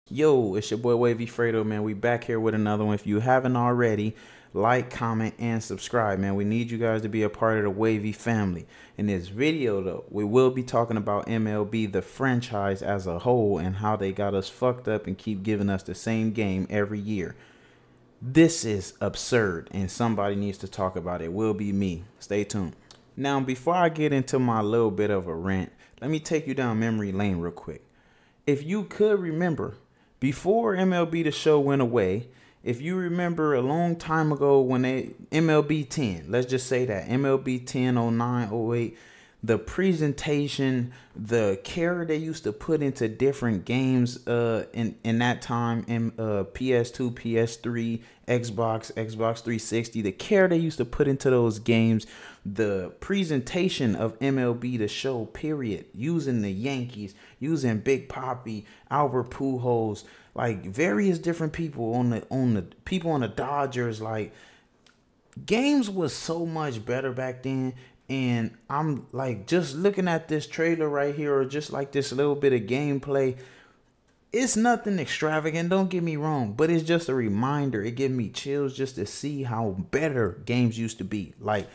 Yo, it's your boy Wavy Fredo, man. We back here with another one. If you haven't already, like, comment, and subscribe, man. We need you guys to be a part of the Wavy family. In this video, though, we will be talking about MLB, the franchise as a whole, and how they got us fucked up and keep giving us the same game every year. This is absurd, and somebody needs to talk about it. It will be me. Stay tuned. Now, before I get into my little bit of a rant, let me take you down memory lane real quick. If you could remember, before MLB The Show went away, if you remember a long time ago when MLB 10, let's just say that, MLB 10, 09, 08, the presentation, the care they used to put into different games in that time, in PS2, PS3, Xbox 360, the care they used to put into those games, the presentation of MLB The Show, period, using the Yankees, using Big Papi, Albert Pujols, like various different people on the people on the Dodgers. Like, games was so much better back then. And I'm like, just looking at this trailer right here, or just like this little bit of gameplay, it's nothing extravagant, don't get me wrong, but it's just a reminder. It gives me chills just to see how better games used to be. Like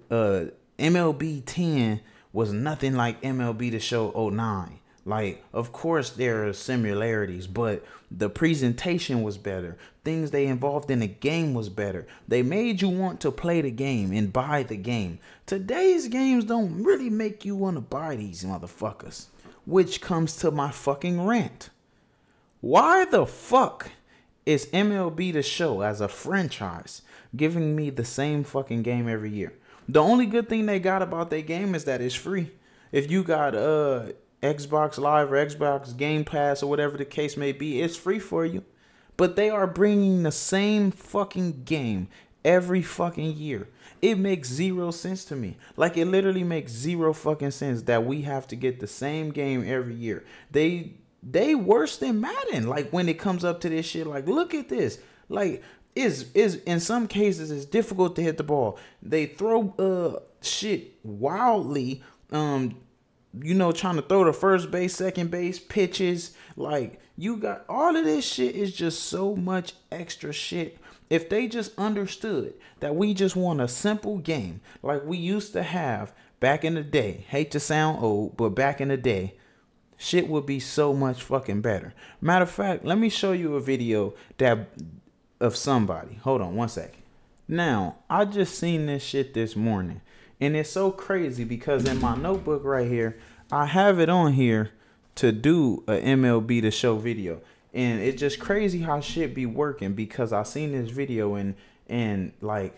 MLB 10 was nothing like MLB The Show 09. Like, of course there are similarities, but the presentation was better. Things they involved in the game was better. They made you want to play the game and buy the game. Today's games don't really make you want to buy these motherfuckers. Which comes to my fucking rant. Why the fuck is MLB The Show as a franchise giving me the same fucking game every year? The only good thing they got about their game is that it's free. If you got Xbox Live or Xbox Game Pass or whatever the case may be, it's free for you. But they are bringing the same fucking game every fucking year. It makes zero sense to me. Like, it literally makes zero fucking sense that we have to get the same game every year. They worse than Madden. Like, when it comes up to this shit, like, look at this. Like, is in some cases it's difficult to hit the ball. They throw shit wildly, you know, trying to throw to first base, second base, pitches. Like, you got all of this shit is just so much extra shit. If they just understood that we just want a simple game like we used to have back in the day, hate to sound old, but back in the day, shit would be so much fucking better. Matter of fact, let me show you a video of somebody. Hold on one second. Now, I just seen this shit this morning. And it's so crazy because in my notebook right here, I have it on here to do a MLB The Show video. And it's just crazy how shit be working, because I seen this video and like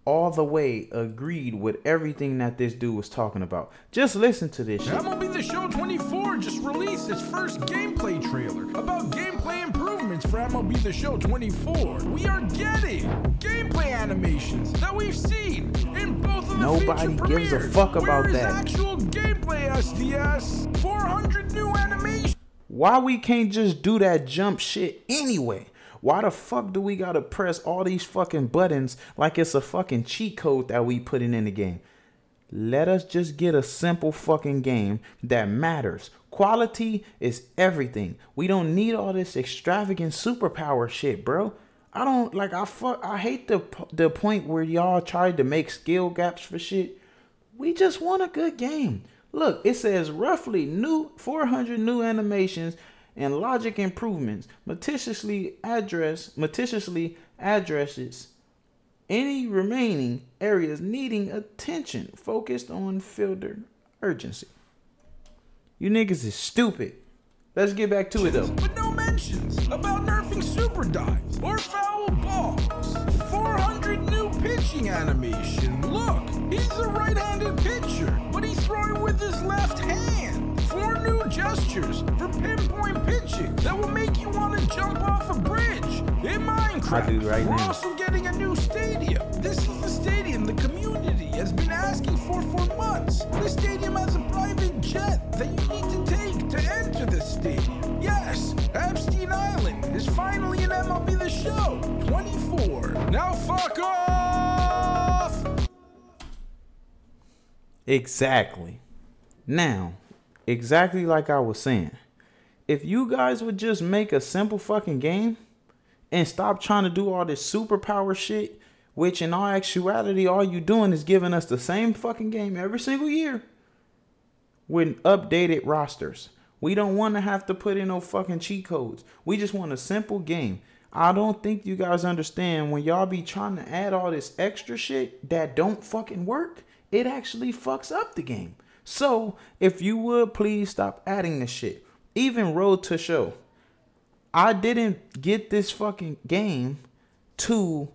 all the way agreed with everything that this dude was talking about. Just listen to this shit. MLB The Show 24 just released its first gameplay trailer about gameplay improvements for MLB The Show 24. We are getting gameplay animations that we've seen in both of the Nobody feature gives a premieres. fuck about Where is that. Actual gameplay SDS, 400 new animations. Why we can't just do that jump shit anyway? Why the fuck do we gotta press all these fucking buttons like it's a fucking cheat code that we putting in the game? Let us just get a simple fucking game that matters. Quality is everything. We don't need all this extravagant superpower shit, bro. I don't like. I hate the point where y'all tried to make skill gaps for shit. We just want a good game. Look, it says roughly 400 new animations and logic improvements meticulously addresses any remaining areas needing attention focused on fielder urgency. You niggas is stupid. Let's get back to it though. But no mentions about nerfing super dives or foul balls. 400 new pitching animation. Look, he's a right-handed pitcher, but he's throwing with his left hand. 4 new gestures for pinpoint pitching that will make you want to jump off a bridge. In Minecraft, we're also getting a new stadium. This is the stadium the community has been asking for months. This stadium has a private jet that you need to take to enter the stadium. Yes, Epstein Island is finally in MLB The Show 24. Now fuck off! Exactly. Now, exactly like I was saying, if you guys would just make a simple fucking game and stop trying to do all this superpower shit, which in all actuality, all you doing is giving us the same fucking game every single year with updated rosters. We don't want to have to put in no fucking cheat codes. We just want a simple game. I don't think you guys understand when y'all be trying to add all this extra shit that don't fucking work, it actually fucks up the game. So if you would please stop adding this shit. Even Road to Show. I didn't get this fucking game to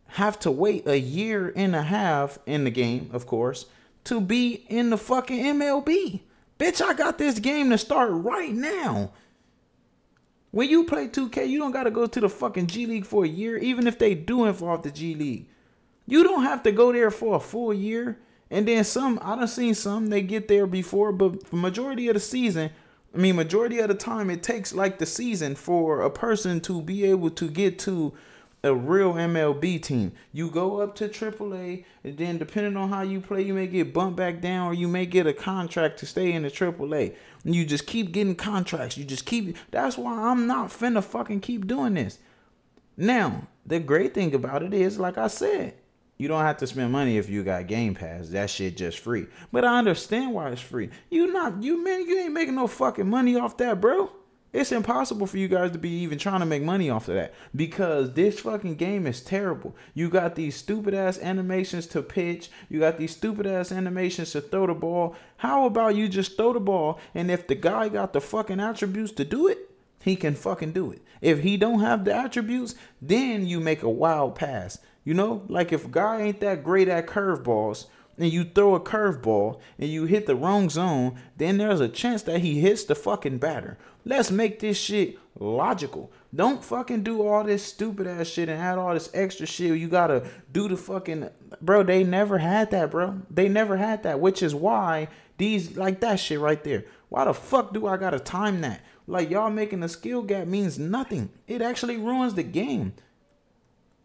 have to wait a year and a half in the game, of course, to be in the fucking MLB. Bitch, I got this game to start right now. When you play 2K, you don't got to go to the fucking G League for a year, even if they do involve the G League. You don't have to go there for a full year. And then I done seen some, they get there before, but for majority of the season, majority of the time, it takes like the season for a person to be able to get to a real MLB team. You go up to AAA, and then depending on how you play, you may get bumped back down, or you may get a contract to stay in the AAA. And you just keep getting contracts. That's why I'm not finna fucking keep doing this. Now, the great thing about it is, like I said, you don't have to spend money if you got Game Pass. That shit just free. But I understand why it's free. You ain't making no fucking money off that, bro. It's impossible for you guys to be even trying to make money off of that, because this fucking game is terrible. You got these stupid ass animations to pitch. You got these stupid ass animations to throw the ball. How about you just throw the ball, and if the guy got the fucking attributes to do it, he can fucking do it. If he don't have the attributes, then you make a wild pass. You know, like if a guy ain't that great at curveballs, and you throw a curveball and you hit the wrong zone, then there's a chance that he hits the fucking batter. Let's make this shit logical. Don't fucking do all this stupid ass shit and add all this extra shit. You gotta do the fucking, bro, they never had that, bro. They never had that, which is why these, like that shit right there. Why the fuck do I gotta time that? Like, y'all making the skill gap means nothing. It actually ruins the game.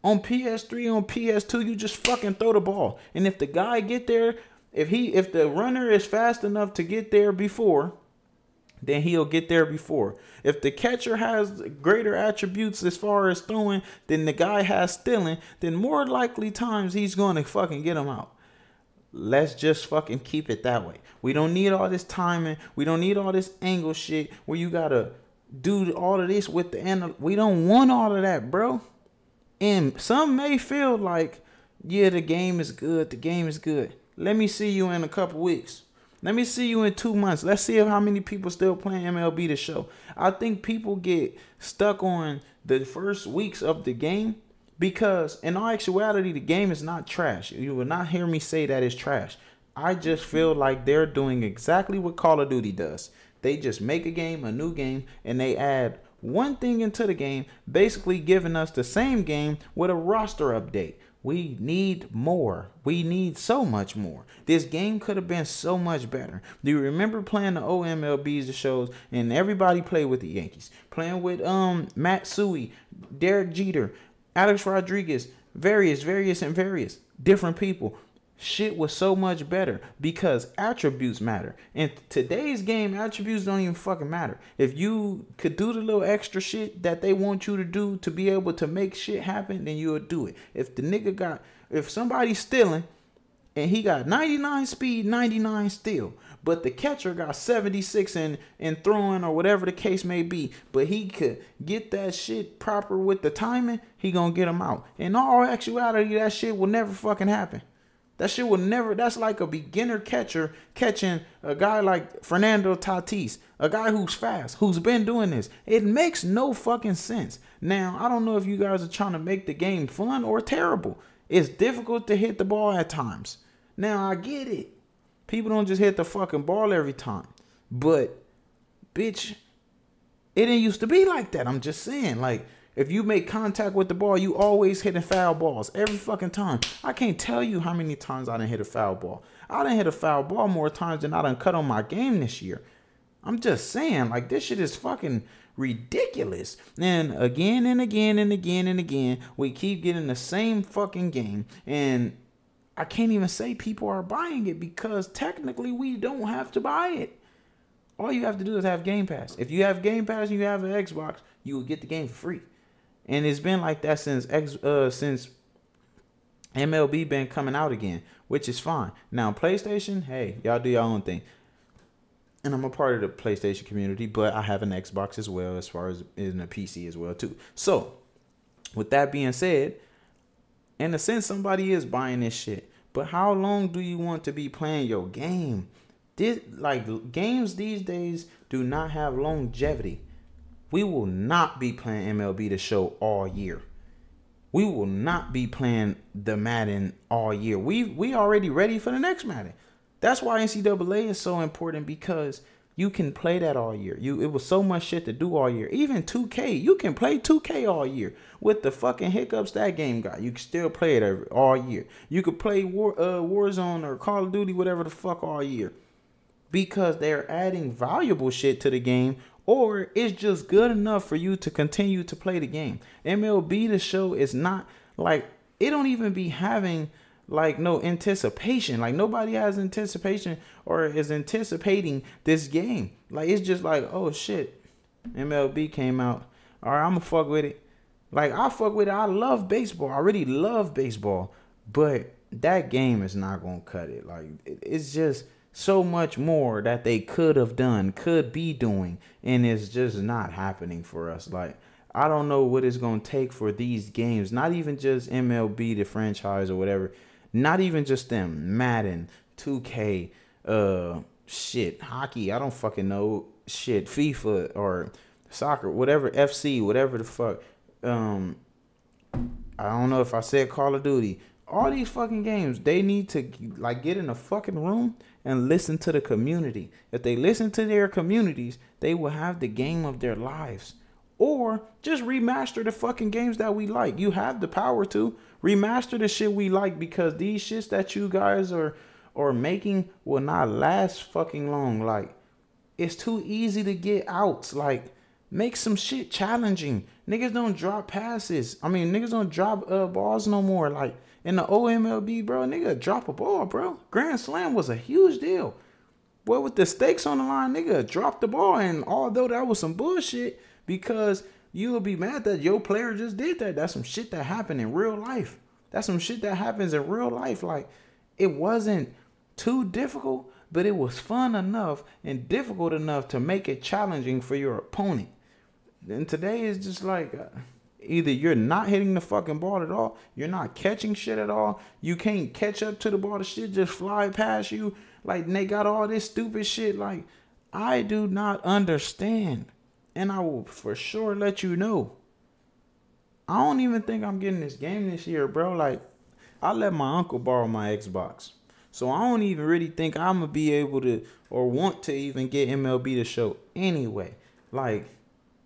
On PS3, on PS2, you just fucking throw the ball. And if the guy get there, if the runner is fast enough to get there before, then he'll get there before. If the catcher has greater attributes as far as throwing than the guy has stealing, then more likely times he's going to fucking get him out. Let's just fucking keep it that way. We don't need all this timing. We don't need all this angle shit where you got to do all of this with the end. We don't want all of that, bro. And some may feel like, yeah, the game is good. The game is good. Let me see you in a couple weeks. Let me see you in 2 months. Let's see how many people still playing MLB The Show. I think people get stuck on the first weeks of the game because in all actuality, the game is not trash. You will not hear me say that it's trash. I just feel like they're doing exactly what Call of Duty does. They just make a game, a new game, and they add one thing into the game, basically giving us the same game with a roster update. We need more. We need so much more. This game could have been so much better. Do you remember playing the old MLB's The Shows and everybody played with the Yankees? Playing with Matt Suey, Derek Jeter, Alex Rodriguez, various different people. Shit was so much better because attributes matter. In today's game, attributes don't even fucking matter. If you could do the little extra shit that they want you to do to be able to make shit happen, then you'll do it. If somebody's stealing and he got 99 speed, 99 steal, but the catcher got 76 in throwing or whatever the case may be, but he could get that shit proper with the timing, he gonna get him out. In all actuality, that shit will never fucking happen. That shit will never, that's like a beginner catcher catching a guy like Fernando Tatis, a guy who's fast, who's been doing this. It makes no fucking sense. Now, I don't know if you guys are trying to make the game fun or terrible. It's difficult to hit the ball at times. Now, I get it. People don't just hit the fucking ball every time. But, bitch, it didn't used to be like that. I'm just saying, like, if you make contact with the ball, you always hitting foul balls every fucking time. I can't tell you how many times I done hit a foul ball. I done hit a foul ball more times than I done cut on my game this year. I'm just saying, like, this shit is fucking ridiculous. And again and again and again and again, we keep getting the same fucking game. And I can't even say people are buying it because technically we don't have to buy it. All you have to do is have Game Pass. If you have Game Pass and you have an Xbox, you will get the game for free. And it's been like that since MLB been coming out again, which is fine. Now PlayStation, hey, y'all do your own thing. And I'm a part of the PlayStation community, but I have an Xbox as well, as far as in a PC as well too. So with that being said, in a sense, somebody is buying this shit. But how long do you want to be playing your game? Games these days do not have longevity. We will not be playing MLB The Show all year. We will not be playing the Madden all year. We already ready for the next Madden. That's why NCAA is so important, because you can play that all year. It was so much shit to do all year. Even 2K, you can play 2K all year. With the fucking hiccups that game got, you can still play it all year. You could play Warzone or Call of Duty, whatever the fuck, all year. Because they're adding valuable shit to the game, or it's just good enough for you to continue to play the game. MLB The Show is not like, it don't even be having like no anticipation. Like nobody has anticipation or is anticipating this game. Like it's just like, oh shit, MLB came out. All right, I'm gonna fuck with it. Like I fuck with it. I love baseball. I really love baseball, but that game is not gonna cut it. Like it's just so much more that they could have done, could be doing, and it's just not happening for us. Like I don't know what it's gonna take for these games. Not even just MLB, the franchise or whatever. Not even just them. Madden, 2K, shit, hockey. I don't fucking know. Shit, FIFA or soccer, whatever, FC, whatever the fuck. I don't know if I said Call of Duty. All these fucking games, they need to like get in a fucking room and listen to the community. If they listen to their communities, they will have the game of their lives. Or just remaster the fucking games that we like. You have the power to remaster the shit we like, because these shits that you guys are making will not last fucking long. Like it's too easy to get outs. Like make some shit challenging. Niggas don't drop passes. I mean, niggas don't drop balls no more. Like in the OMLB, bro, nigga drop a ball, bro. Grand Slam was a huge deal. Boy, with the stakes on the line, nigga dropped the ball. And although that was some bullshit, because you will be mad that your player just did that. That's some shit that happened in real life. That's some shit that happens in real life. Like, it wasn't too difficult, but it was fun enough and difficult enough to make it challenging for your opponent. And today is just like, either you're not hitting the fucking ball at all, you're not catching shit at all, you can't catch up to the ball, the shit just fly past you. Like, they got all this stupid shit. Like, I do not understand. And I will for sure let you know. I don't even think I'm getting this game this year, bro. Like, I let my uncle borrow my Xbox. So I don't even really think I'm going to be able to or want to even get MLB The Show anyway. Like,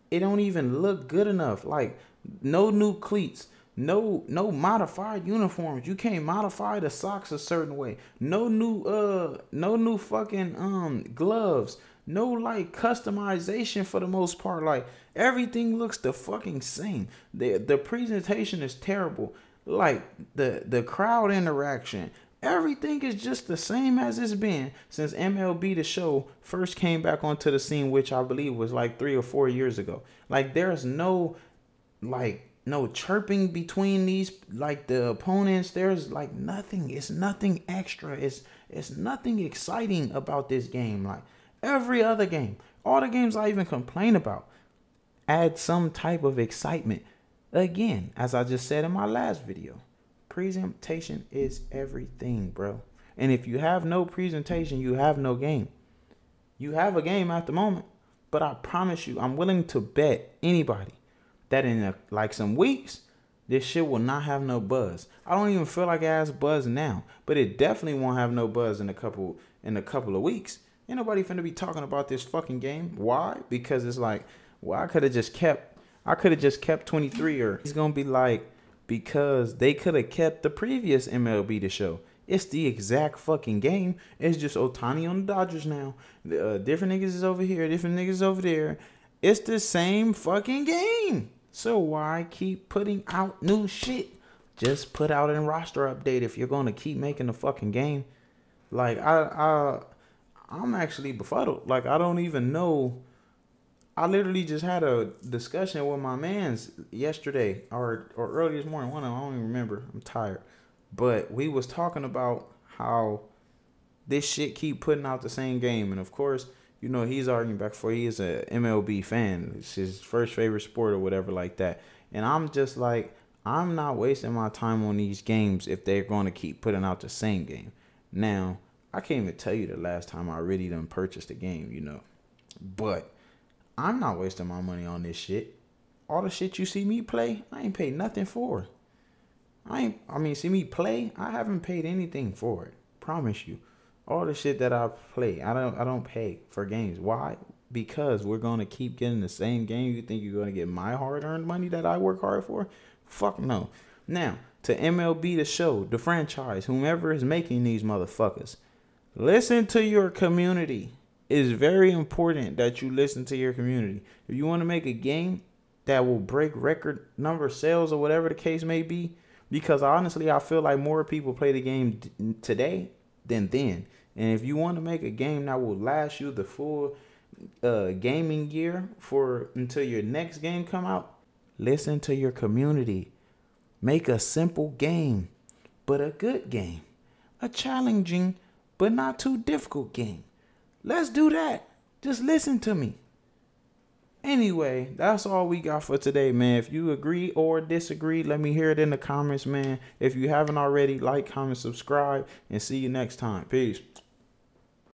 it don't even look good enough. Like, no new cleats. No modified uniforms. You can't modify the socks a certain way. No new fucking gloves. No like customization for the most part. Like everything looks the fucking same. The presentation is terrible. Like the crowd interaction, everything is just the same as it's been since MLB The Show first came back onto the scene, which I believe was like 3 or 4 years ago. Like there's no chirping between these like the opponents. There's like nothing. It's nothing extra. It's nothing exciting about this game. Like every other game, all the games I even complain about, add some type of excitement. Again, as I just said in my last video, presentation is everything, bro. And if you have no presentation, you have no game. You have a game at the moment, but I promise you, I'm willing to bet anybody that in like some weeks, this shit will not have no buzz. I don't even feel like it has buzz now, but it definitely won't have no buzz in a couple of weeks. Ain't nobody finna be talking about this fucking game. Why? Because it's like, well, I could have just kept 23, or it's gonna be like, because they could have kept the previous MLB The Show. It's the exact fucking game. It's just Ohtani on the Dodgers now. Different niggas is over here, different niggas over there. It's the same fucking game. So why keep putting out new shit? Just put out a roster update if you're gonna keep making the fucking game. Like I'm actually befuddled. Like, I don't even know. I literally just had a discussion with my mans yesterday or early this morning. One of them, I don't even remember. I'm tired. But we was talking about how this shit keep putting out the same game. And of course, you know, he's arguing back for he is a MLB fan. It's his first favorite sport or whatever like that. And I'm just like, I'm not wasting my time on these games if they're going to keep putting out the same game. Now, I can't even tell you the last time I really done purchased a game, you know. But I'm not wasting my money on this shit. All the shit you see me play, I ain't paid nothing for. See me play, I haven't paid anything for it. Promise you. All the shit that I play, I don't pay for games. Why? Because we're gonna keep getting the same game. You think you're gonna get my hard-earned money that I work hard for? Fuck no. Now, to MLB The Show, the franchise, whomever is making these motherfuckers, listen to your community. It's very important that you listen to your community. If you want to make a game that will break record number sales or whatever the case may be, because honestly, I feel like more people play the game today than then. And if you want to make a game that will last you the full gaming year until your next game come out, listen to your community. Make a simple game, but a good game. A challenging, but not too difficult game. Let's do that. Just listen to me. Anyway, that's all we got for today, man. If you agree or disagree, let me hear it in the comments, man. If you haven't already, like, comment, subscribe, and see you next time. Peace.